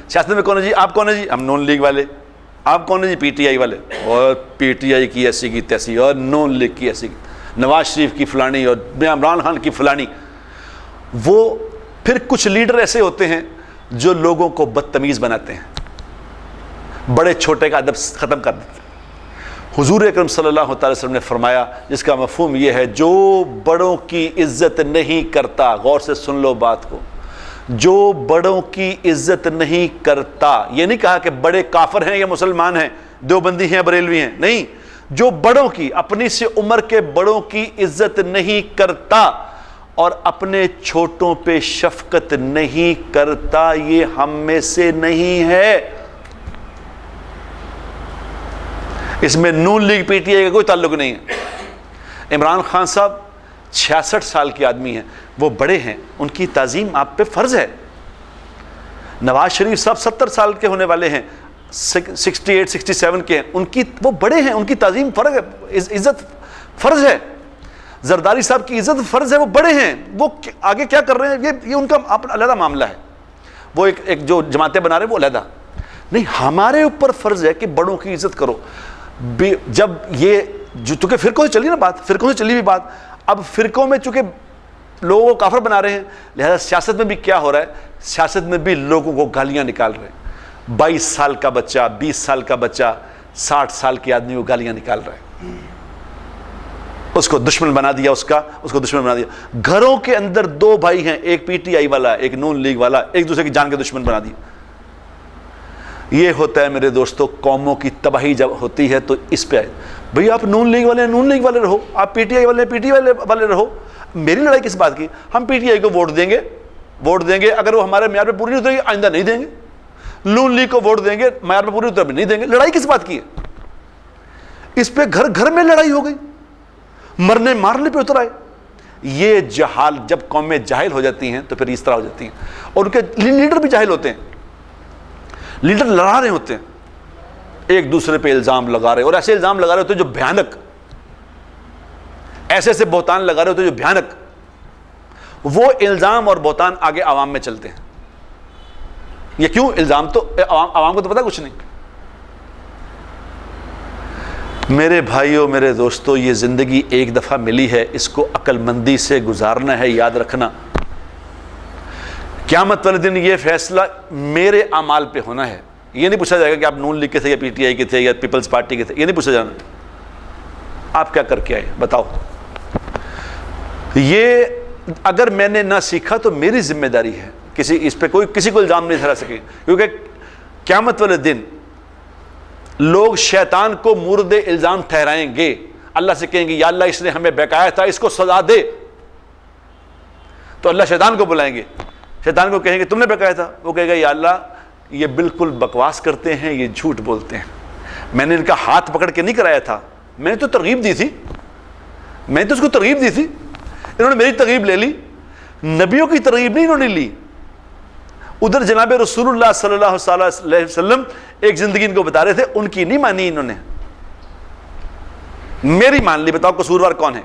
سیاست میں کون ہے جی؟ آپ کون ہے جی؟ ہم نون لیگ والے. آپ کون ہے جی؟ پی ٹی آئی والے. اور پی ٹی آئی کی ایسی کی تیسی اور نون لیگ کی ایسی کی, نواز شریف کی فلانی اور عمران خان کی فلانی. وہ پھر کچھ لیڈر ایسے ہوتے ہیں جو لوگوں کو بدتمیز بناتے ہیں, بڑے چھوٹے کا ادب ختم کر دیتے ہیں. حضور اکرم صلی اللہ تعالی وسلم نے فرمایا, جس کا مفہوم یہ ہے, جو بڑوں کی عزت نہیں کرتا, غور سے سن لو بات کو, جو بڑوں کی عزت نہیں کرتا, یہ نہیں کہا کہ بڑے کافر ہیں یا مسلمان ہیں, دیوبندی ہیں بریلوی ہیں, نہیں, جو بڑوں کی, اپنی سے عمر کے بڑوں کی عزت نہیں کرتا اور اپنے چھوٹوں پہ شفقت نہیں کرتا, یہ ہم میں سے نہیں ہے. اس میں نون لیگ پی ٹی آئی کا کوئی تعلق نہیں ہے. عمران خان صاحب 66 سال کے آدمی ہیں, وہ بڑے ہیں, ان کی تعظیم آپ پہ فرض ہے. نواز شریف صاحب 70 سال کے ہونے والے ہیں, 68 67 کے ہیں, ان کی, وہ بڑے ہیں, ان کی تعظیم فرض ہے, عزت فرض ہے. زرداری صاحب کی عزت فرض ہے, وہ بڑے ہیں, وہ آگے کیا کر رہے ہیں یہ ان کا اپنا علیحدہ معاملہ ہے. وہ ایک جو جماعتیں بنا رہے ہیں وہ علیحدہ نہیں. ہمارے اوپر فرض ہے کہ بڑوں کی عزت کرو. جب یہ چونکہ فرقوں سے چلی نا بات, فرقوں سے چلی ہوئی بات, اب فرقوں میں چونکہ لوگوں کو کافر بنا رہے ہیں, لہذا سیاست میں بھی کیا ہو رہا ہے, سیاست میں بھی لوگوں کو گالیاں نکال رہے ہیں. 22 سال کا بچہ, 20 سال کا بچہ 60 سال کے آدمی کو گالیاں نکال رہا ہے, اس کو دشمن بنا دیا, اس کو دشمن بنا دیا. گھروں کے اندر 2 بھائی ہیں, ایک پی ٹی آئی والا, ایک نون لیگ والا, ایک دوسرے کی جان کے دشمن بنا دیا. یہ ہوتا ہے میرے دوستو, قوموں کی تباہی جب ہوتی ہے تو اس پہ آئے. بھئی آپ نون لیگ والے ہیں, نون لیگ والے رہو, آپ پی ٹی آئی والے ہیں, پی ٹی آئی والے رہو. میری لڑائی کس بات کی؟ ہم پی ٹی آئی کو ووٹ دیں گے, اگر وہ ہمارے معیار پہ پوری نہیں اترے گی آئندہ نہیں دیں گے. نون لیگ کو ووٹ دیں گے, معیار پہ پوری اترے نہیں دیں گے. لڑائی کس بات کی ہے؟ اس پہ گھر گھر میں لڑائی ہو گئی, مرنے مارنے پہ اتر آئے. یہ جہال, جب قومیں جاہل ہو جاتی ہیں تو پھر اس طرح ہو جاتی ہیں, اور ان کے لیڈر بھی جاہل ہوتے ہیں. لیڈر لڑا رہے ہوتے ہیں, ایک دوسرے پہ الزام لگا رہے, اور ایسے الزام لگا رہے ہوتے ہیں جو بھیانک, ایسے بہتان لگا رہے ہوتے ہیں جو بھیانک. وہ الزام اور بہتان آگے عوام میں چلتے ہیں. یہ کیوں؟ الزام تو عوام کو تو پتہ کچھ نہیں. میرے بھائیوں, میرے دوستو, یہ زندگی ایک دفعہ ملی ہے, اس کو عقل مندی سے گزارنا ہے. یاد رکھنا, قیامت والے دن یہ فیصلہ میرے اعمال پہ ہونا ہے. یہ نہیں پوچھا جائے گا کہ آپ نون لیگ کے تھے یا پی ٹی آئی کے تھے یا پیپلز پارٹی کے تھے, یہ نہیں پوچھا جانا. آپ کیا کر کے آئے بتاؤ. یہ اگر میں نے نہ سیکھا تو میری ذمہ داری ہے, اس پہ کوئی کسی کو الزام نہیں ٹھہرا سکے, کیونکہ قیامت والے دن لوگ شیطان کو مورد الزام ٹھہرائیں گے. اللہ سے کہیں گے یا اللہ اس نے ہمیں بہکایا تھا, اس کو سزا دے. تو اللہ شیطان کو بلائیں گے, شیطان کو کہیں گے تم نے بہکایا تھا, وہ کہے گا یا اللہ یہ بالکل بکواس کرتے ہیں, یہ جھوٹ بولتے ہیں, میں نے ان کا ہاتھ پکڑ کے نہیں کرایا تھا, میں نے تو ترغیب دی تھی, میں نے تو اس کو ترغیب دی تھی, انہوں نے میری ترغیب لے لی, نبیوں کی ترغیب نہیں انہوں نے لی. ادھر جناب رسول اللہ صلی اللہ علیہ وسلم ایک زندگی ان کو بتا رہے تھے, ان کی نہیں مانی انہوں نے, میری مان لی. بتاؤ قصوروار کون ہے؟